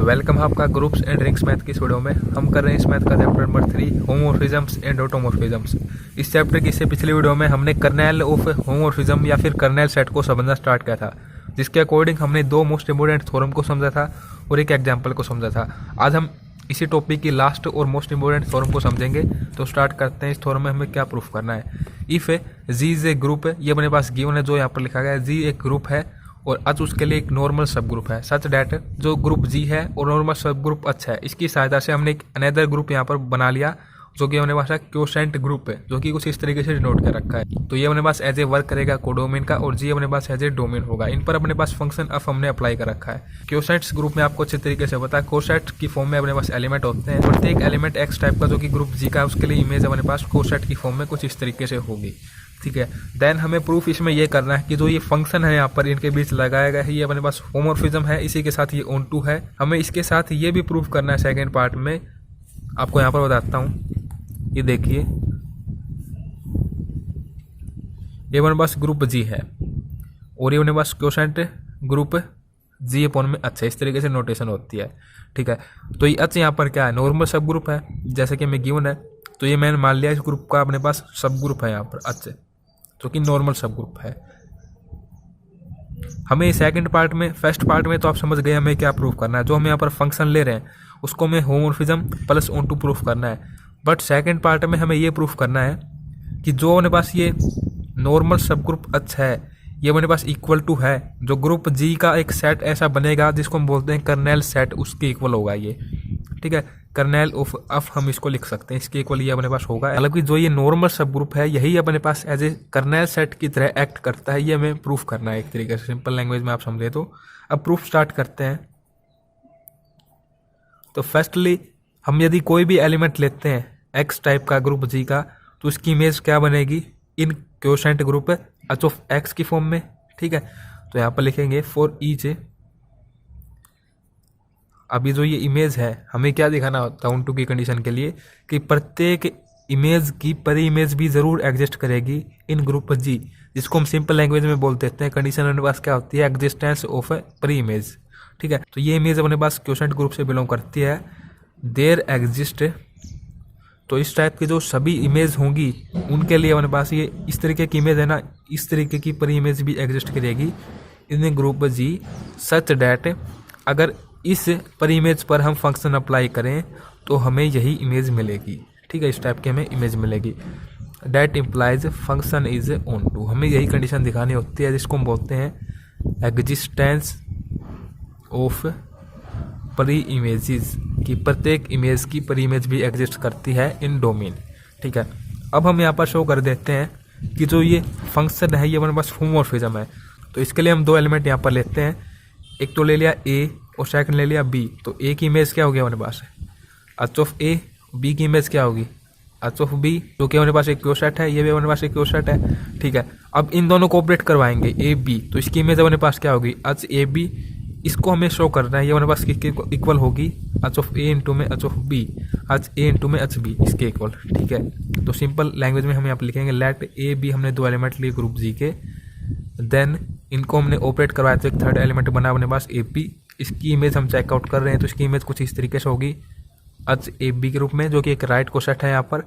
Welcome है आपका groups and rings math की वीडियो में। हम कर रहे हैं इस मैथ का चैप्टर नंबर 3 होमोमॉर्फिज्म्स एंड ऑटोमॉर्फिज्म्स। इस चैप्टर की इससे पिछली वीडियो में हमने कर्नेल ऑफ होमोमॉर्फिज्म या फिर कर्नेल सेट को समझना स्टार्ट किया था, जिसके अकॉर्डिंग हमने दो मोस्ट इंपोर्टेंट थ्योरम को समझा था और एक एग्जाम्पल को समझा था। आज हम इसी टॉपिक की लास्ट और मोस्ट इंपोर्टेंट थ्योरम को समझेंगे। तो स्टार्ट करते हैं। इस थ्योरम में हमें क्या प्रूफ करना है। If G is a group है, ये अपने पास गिवन है जो यहाँ पर लिखा गया है। जी एक ग्रुप है और अच उसके लिए एक नॉर्मल सब ग्रुप है। सच डैट जो ग्रुप जी है और नॉर्मल सब ग्रुप अच्छा है, इसकी सहायता से हमने एक अनदर ग्रुप यहाँ पर बना लिया जो कि अपने पास क्वोशेंट ग्रुप है, जो कि कुछ इस तरीके से डिनोट कर रखा है। तो ये अपने पास एज ए वर्क करेगा कोडोमेन का, और जी अपने पास एज ए डोमेन होगा। इन पर अपने पास फंक्शन ऑफ हमने अप्लाई कर रखा है। क्वोशेंट्स ग्रुप में आपको अच्छे तरीके से पता है, क्वोशेंट की फॉर्म में अपने पास एलिमेंट होते हैं। प्रत्येक एलिमेंट एक्स टाइप का जो कि ग्रुप जी का है, उसके लिए इमेज अपने पास क्वोशेंट की फॉर्म में कुछ इस तरीके से होगी। ठीक है। देन हमें प्रूफ इसमें ये करना है कि जो ये फंक्शन है यहाँ पर इनके बीच लगाया गया है, ये अपने पास होमोमॉर्फिज्म है, इसी के साथ ये ऑन टू है। हमें इसके साथ ये भी प्रूफ करना है सेकेंड पार्ट में। आपको यहाँ पर बताता हूँ, ये देखिए, ये अपने पास ग्रुप जी है और ये अपने पास क्वोशेंट ग्रुप जी अपॉन में अच्छा, इस तरीके से नोटेशन होती है। ठीक है। तो ये अच्छा यहाँ पर क्या है, नॉर्मल सब ग्रुप है, जैसे कि हमें गिवन है। तो ये मैंने मान लिया इस ग्रुप का अपने पास सब ग्रुप है यहाँ पर अच्छा, जो कि नॉर्मल सब ग्रुप है। हमें सेकंड पार्ट में, फर्स्ट पार्ट में तो आप समझ गए हमें क्या प्रूफ करना है। जो हम यहाँ पर फंक्शन ले रहे हैं उसको हमें homomorphism plus onto proof करना है। बट सेकंड पार्ट में हमें ये प्रूफ करना है कि जो अपने पास ये नॉर्मल सब ग्रुप अच्छा है, ये अपने पास इक्वल टू है जो ग्रुप जी का एक सेट ऐसा बनेगा जिसको हम बोलते हैं कर्नेल सेट, उसके इक्वल होगा ये। ठीक है। कर्नेल ऑफ हम इसको लिख सकते हैं, इसके इक्वल ये अपने पास होगा। हालांकि जो ये नॉर्मल सब ग्रुप है यही अपने पास एज ए कर्नेल सेट की तरह एक्ट करता है, ये हमें प्रूफ करना है एक तरीके से, सिंपल लैंग्वेज में आप समझे तो। अब प्रूफ स्टार्ट करते हैं। तो फर्स्टली हम यदि कोई भी एलिमेंट लेते हैं एक्स टाइप का ग्रुप जी का, तो उसकी इमेज क्या बनेगी, in quotient group H of X की फॉर्म में। ठीक है। तो यहाँ पर लिखेंगे फॉर ईच, अभी जो ये इमेज है हमें क्या दिखाना होता है ऑन टू की कंडीशन के लिए, कि प्रत्येक इमेज की परी इमेज भी जरूर एग्जिस्ट करेगी इन ग्रुप जी, जिसको हम सिंपल लैंग्वेज में बोल देते हैं। कंडीशन अपने पास क्या होती है, एग्जिस्टेंस ऑफ ए परी इमेज। ठीक है। तो ये इमेज अपने पास क्वोशेंट ग्रुप से बिलोंग करती है। देयर एग्जिस्ट, तो इस टाइप की जो सभी इमेज होंगी उनके लिए अपने पास ये इस तरीके की इमेज है ना, इस तरीके की परी इमेज भी एग्जिस्ट करेगी इन ग्रुप जी, सच डैट अगर इस परी इमेज पर हम फंक्शन अप्लाई करें तो हमें यही इमेज मिलेगी। ठीक है। इस टाइप की हमें इमेज मिलेगी। That implies function is onto, हमें यही कंडीशन दिखानी होती है, जिसको हम बोलते हैं एग्जिस्टेंस ऑफ परी इमेजेस, कि प्रत्येक इमेज की परी इमेज भी एग्जिस्ट करती है इन डोमेन। ठीक है। अब हम यहाँ पर शो कर देते हैं कि जो ये फंक्शन है ये हमारे पास होमोमॉर्फिज्म है। तो इसके लिए हम दो एलिमेंट यहाँ पर लेते हैं, एक तो ले लिया ए और सेकंड ले लिया बी। तो ए की इमेज क्या होगी हमारे पास, एच ऑफ ए। बी की इमेज क्या होगी, एच ऑफ बी, जो कि हमारे पास एक क्वोशेंट है, ये भी हमारे पास एक क्वोशेंट है। ठीक है। अब इन दोनों को ऑपरेट करवाएंगे ए बी, तो इसकी इमेज हमारे पास क्या होगी, एच ए बी। इसको हमें शो करना है, ये हमारे पास किसके इक्वल होगी, एच ऑफ ए इंटू में H of b, H a into में एच बी, इसके इक्वल। ठीक है। तो सिंपल लैंग्वेज में हम यहाँ पर लिखेंगे लेट ए बी, हमने दो एलिमेंट लिए ग्रुप जी के, देन इनको हमने ऑपरेट करवाया तो एक थर्ड एलिमेंट बना अपने पास ए पी। इसकी इमेज हम चेकआउट कर रहे हैं, तो इसकी इमेज कुछ इस तरीके से होगी एच ए बी के रूप में, जो कि एक राइट क्वोशेंट है यहाँ पर।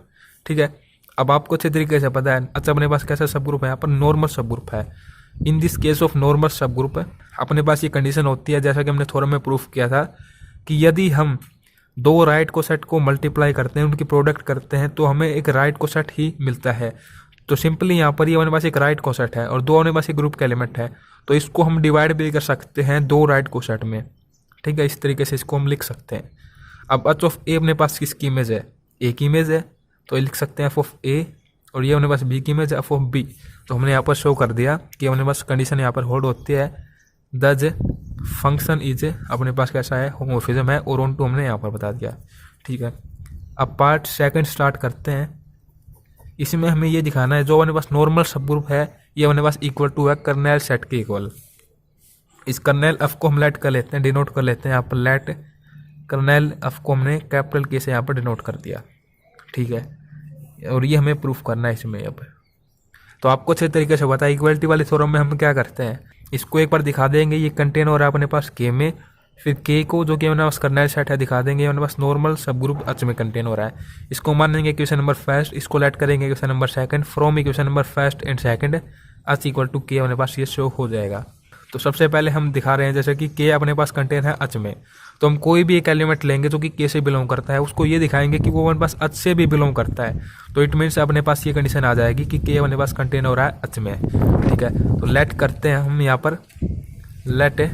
ठीक है। अब आपको अच्छे तरीके से पता है अच्छा अपने पास कैसा सब ग्रुप है, यहाँ पर नॉर्मल सब ग्रुप है। In this case of normal सब ग्रुप अपने पास ये कंडीशन होती है, जैसा कि हमने थोड़ा में प्रूफ किया था, कि यदि हम दो राइट क्वोशेंट को मल्टीप्लाई करते हैं, उनकी प्रोडक्ट करते हैं, तो हमें एक राइट क्वोशेंट ही मिलता है। तो सिंपली यहाँ पर ये हमारे पास एक राइट क्वोशेंट है और दो हमारे पास एक ग्रुप के एलिमेंट है, तो इसको हम डिवाइड भी कर सकते हैं दो राइट क्वोशेंट में। ठीक है। इस तरीके से इसको हम लिख सकते हैं। अब एच ऑफ ए अपने पास किसकी इमेज है, ए की इमेज है, तो ये लिख सकते हैं एफ ऑफ ए, और ये अपने पास बी की इमेज है एफ ऑफ बी। तो हमने यहाँ पर शो कर दिया कि अपने पास कंडीशन यहाँ पर होल्ड होती है, दज फंक्शन इज अपने पास कैसा है, होमोमॉर्फिज्म है, और ऑन टू हमने यहाँ पर बता दिया। ठीक है। अब पार्ट सेकंड स्टार्ट करते हैं। इसमें हमें ये दिखाना है जो अपने पास नॉर्मल सब ग्रुप है ये अपने पास इक्वल टू है कर्नेल सेट के इक्वल। इस कर्नेल एफ को हम लेट कर लेते हैं, डिनोट कर लेते हैं यहाँ पर लेट कर्नेल एफ को हमने कैपिटल के से यहाँ पर डिनोट कर दिया। ठीक है। और ये हमें प्रूफ करना है इसमें। अब तो आपको अच्छे तरीके से पता है इक्वलिटी वाले थ्योरम में हम क्या करते हैं, इसको एक बार दिखा देंगे, ये कंटेन हो रहा है अपने पास के में, फिर के को जो कि हमारे पास कर्नेल सेट है दिखा देंगे, हमारे पास नॉर्मल सब ग्रुप एच में कंटेन हो रहा है। इसको मानेंगे इक्वेशन नंबर फर्स्ट, इसको लेट करेंगे equation number second, from equation number first and second H equal to के हमारे पास ये शो हो जाएगा। तो सबसे पहले हम दिखा रहे हैं जैसे कि के अपने पास कंटेन है एच में, तो हम कोई भी एक एलिमेंट लेंगे जो कि के से बिलोंग करता है, उसको ये दिखाएंगे कि वो हमारे पास एच से भी बिलोंग करता है। तो इट मीन्स अपने पास ये कंडीशन आ जाएगी कि के अपने पास कंटेन हो रहा है एच में। ठीक है, तो लेट करते हैं हम यहाँ पर, लेट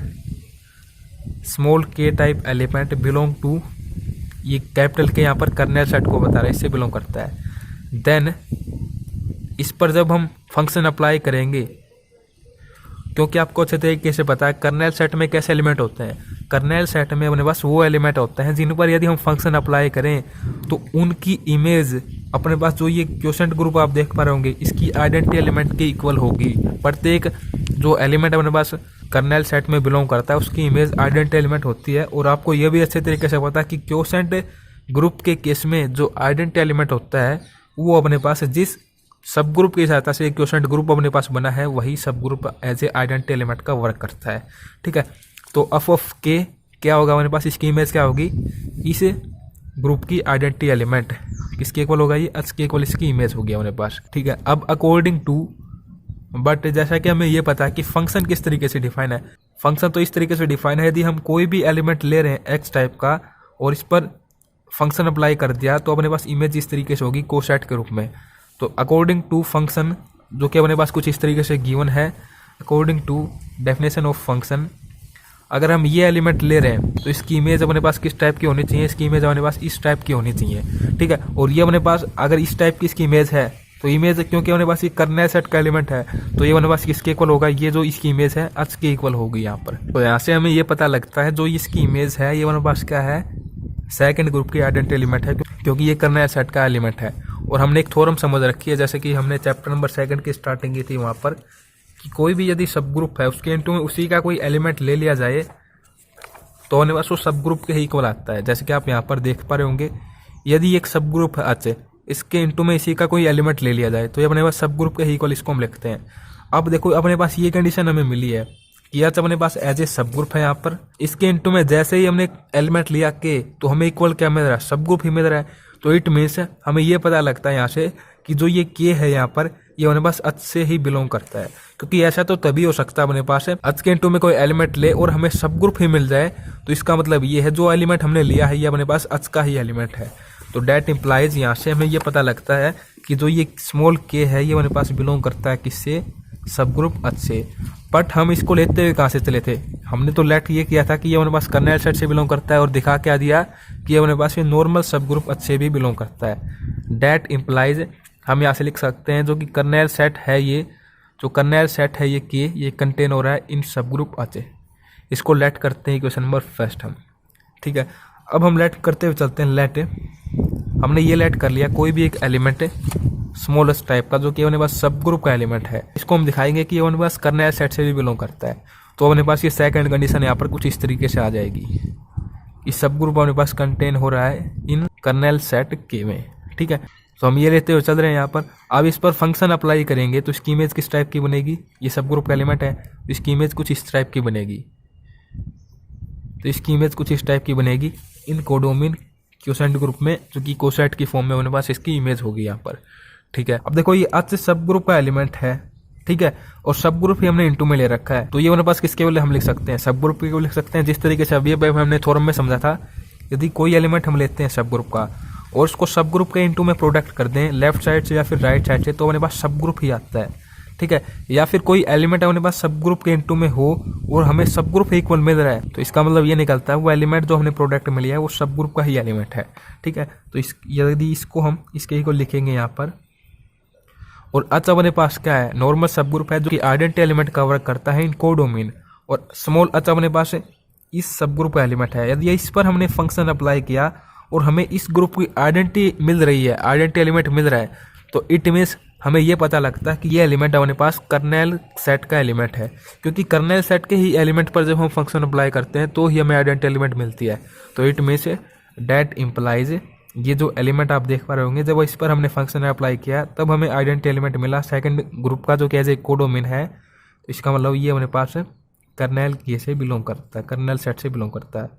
स्मॉल के टाइप एलिमेंट बिलोंग टू, ये कैपिटल के यहाँ पर कर्नेल सेट को बता रहा है, इससे बिलोंग करता है। देन इस पर जब हम फंक्शन अप्लाई करेंगे, क्योंकि आपको अच्छे तरीके से पता है कर्नेल सेट में कैसे एलिमेंट होते हैं, कर्नेल सेट में अपने पास वो एलिमेंट होते हैं जिन पर यदि हम फंक्शन अप्लाई करें तो उनकी इमेज अपने पास जो ये क्वोशंट ग्रुप आप देख पा रहे होंगे इसकी आइडेंटिटी एलिमेंट के इक्वल होगी। प्रत्येक जो एलिमेंट अपने पास कर्नेल सेट में बिलोंग करता है उसकी इमेज आइडेंटिटी एलिमेंट होती है। और आपको यह भी अच्छे तरीके से पता है कि क्वोशंट ग्रुप के केस में जो आइडेंटिटी एलिमेंट होता है वो अपने पास जिस सब ग्रुप की सहायता से क्वोशंट ग्रुप अपने पास बना है वही subgroup as a identity element का वर्क करता है। ठीक है, तो एफ ऑफ के क्या होगा हमारे पास, इसकी इमेज क्या होगी, इस ग्रुप की आइडेंटिटी एलिमेंट किसके इक्वल होगा, ये एच के इक्वल इसकी इमेज होगी हमारे पास। ठीक है, अब अकॉर्डिंग टू, बट जैसा कि हमें ये पता है कि फंक्शन किस तरीके से डिफाइन है, फंक्शन तो इस तरीके से डिफाइन है, यदि हम कोई भी एलिमेंट ले रहे हैं एक्स टाइप का और इस पर फंक्शन अप्लाई कर दिया तो अपने पास इमेज इस तरीके से होगी कोसेट के रूप में। तो अकॉर्डिंग टू फंक्शन जो कि अपने पास कुछ इस तरीके से गिवन है, according to definition of function, अगर हम ये एलिमेंट ले रहे हैं तो इसकी इमेज अपने पास किस टाइप की होनी चाहिए, इसकी इमेज अपने पास इस टाइप की होनी चाहिए। ठीक है, और ये अपने पास अगर इस टाइप की इसकी इमेज है तो इमेज क्योंकि अपने पास ये कर्नेल सेट का एलिमेंट है तो ये अपने पास किसके इक्वल होगा, ये जो इसकी इमेज है एच के इक्वल होगी यहाँ पर। तो यहाँ से हमें ये पता लगता है जो इसकी इमेज है ये अपने पास क्या है, सेकंड ग्रुप की आइडेंटिटी एलिमेंट है, क्योंकि ये कर्नेल सेट का एलिमेंट है। और हमने एक थ्योरम समझ रखी है जैसे कि हमने चैप्टर नंबर सेकंड की स्टार्टिंग की थी वहाँ पर, कि कोई भी यदि सब ग्रुप है उसके इनटू में उसी का कोई एलिमेंट ले लिया जाए तो अपने पास वो सब ग्रुप के ही इक्वल आता है। जैसे कि आप यहाँ पर देख पा रहे होंगे, यदि एक सब ग्रुप है एच, इसके इनटू में इसी का कोई एलिमेंट ले लिया जाए तो ये अपने पास सब ग्रुप के ही इक्वल, इसको हम लिखते हैं। अब देखो अपने पास ये कंडीशन हमें मिली है कि एच अपने पास एज ए सब ग्रुप है यहाँ पर, इसके इनटू में जैसे ही हमने एलिमेंट लिया के तो हमें इक्वल क्या मिल रहा है, सब ग्रुप ही मिल रहा है। तो इट मीन्स हमें ये पता लगता है यहाँ से कि जो ये के है यहाँ पर ये अपने पास एच से ही बिलोंग करता है, क्योंकि ऐसा तो तभी हो सकता है अपने पास एच के इनटू में कोई एलिमेंट ले और हमें सब ग्रुप ही मिल जाए, तो इसका मतलब ये है जो एलिमेंट हमने लिया है ये अपने पास एच का ही एलिमेंट है। तो डेट इम्प्लाइज यहाँ से हमें ये पता लगता है कि जो ये स्मॉल के है ये अपने पास बिलोंग करता है किससे, सब ग्रुप एच से। बट हम इसको लेते हुए कहाँ से चले थे, हमने तो लेट ये किया था कि ये अपने पास कर्नेल सेट से बिलोंग करता है और दिखा क्या दिया कि ये अपने पास ये नॉर्मल सब ग्रुप एच से भी बिलोंग करता है। डेट इम्प्लाइज हम यहाँ से लिख सकते हैं जो कि कर्नेल सेट है, ये जो कर्नेल सेट है ये के ये कंटेन हो रहा है इन सब ग्रुप एच। इसको लेट करते हैं क्वेश्चन नंबर फर्स्ट हम। ठीक है, अब हम लेट करते हुए चलते हैं, लेट हमने ये लेट कर लिया कोई भी एक एलिमेंट स्मॉलेस्ट टाइप का जो कि अपने पास सब ग्रुप का एलिमेंट है, इसको हम दिखाएंगे कि ये अपने पास कर्नेल सेट से भी बिलोंग करता है। तो अपने पास ये सेकंड कंडीशन यहाँ पर कुछ इस तरीके से आ जाएगी, इस सब ग्रुप अपने पास कंटेन हो रहा है इन कर्नेल सेट के में। ठीक है, तो हम ये लेते हुए चल रहे हैं यहाँ पर। अब इस पर फंक्शन अप्लाई करेंगे तो इसकी इमेज किस टाइप की बनेगी, ये सब ग्रुप का एलिमेंट है तो इसकी इमेज कुछ इस टाइप की बनेगी, तो इसकी इमेज कुछ इस टाइप की बनेगी इन कोडोमिन क्वोशंट ग्रुप में, जो कि कोसेट की फॉर्म में अपने पास इसकी इमेज होगी यहाँ पर। ठीक है, अब देखो ये एच सब ग्रुप का एलिमेंट है, ठीक है, और सब ग्रुप ही हमने इनटू में ले रखा है, तो ये अपने पास किसके बदले हम लिख सकते हैं, सब ग्रुप के लिख सकते हैं। जिस तरीके से अभी हमने थ्योरम में समझा था, यदि कोई एलिमेंट हम लेते हैं सब ग्रुप का और उसको सब ग्रुप के इनटू में प्रोडक्ट कर दें लेफ्ट साइड से या फिर राइट साइड से, तो अपने पास सब ग्रुप ही आता है। ठीक है, या फिर कोई एलिमेंट अपने पास सब ग्रुप के इनटू में हो और हमें सब ग्रुप इक्वल मिल रहा है, तो इसका मतलब ये निकलता है वो एलिमेंट जो हमने प्रोडक्ट में लिया है वो सब ग्रुप का ही एलिमेंट है। ठीक है, तो यदि इसको हम इसके इक्वल लिखेंगे यहाँ पर, और एच अपने पास क्या है, नॉर्मल सब ग्रुप है जो कि आइडेंटिटी एलिमेंट का वर्क करता है इन कोडोमिन, और स्मॉल एच अपने पास इस सब ग्रुप का एलिमेंट है। यदि इस पर हमने फंक्शन अप्लाई किया और हमें इस ग्रुप की आइडेंटिटी मिल रही है, आइडेंटिटी एलिमेंट मिल रहा है, तो इट मीन्स हमें ये पता लगता है कि ये एलिमेंट अपने पास कर्नेल सेट का एलिमेंट है, क्योंकि कर्नेल सेट के ही एलिमेंट पर जब हम फंक्शन अप्लाई करते हैं तो ही हमें आइडेंटिटी एलिमेंट मिलती है। तो इट मीन्स डेट इम्प्लाइज ये जो एलिमेंट आप देख पा रहे होंगे जब इस पर हमने फंक्शन अप्लाई किया तब हमें आइडेंटिटी एलिमेंट मिला सेकंड ग्रुप का जो कि एज ए कोडोमिन है, तो इसका मतलब ये अपने पास कर्नेल ये से बिलोंग करता है, कर्नेल सेट से बिलोंग करता है।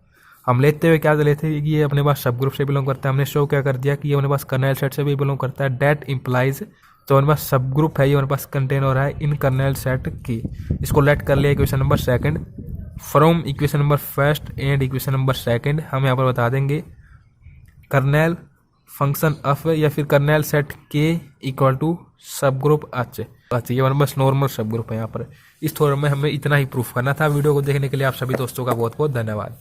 हम लेते हुए क्या लेते हैं कि ये अपने पास सब ग्रुप से बिलोंग करता है। हमने शो क्या कर दिया कि ये अपने पास कर्नेल सेट से भी बिलोंग करता है। डेट इम्प्लाइज, तो हमारे पास सब ग्रुप है, ये हमारे पास कंटेन हो रहा है इन कर्नेल सेट की। इसको लेट कर लिया equation number second. From equation number first and equation number second हम यहाँ पर बता देंगे कर्नेल फंक्शन ऑफ या फिर कर्नेल सेट के इक्वल टू सब ग्रुप एच। ये हमारे पास नॉर्मल सब ग्रुप है। यहाँ पर इस थोड़े में हमें इतना ही प्रूफ करना था। वीडियो को देखने के लिए आप सभी दोस्तों का बहुत बहुत धन्यवाद।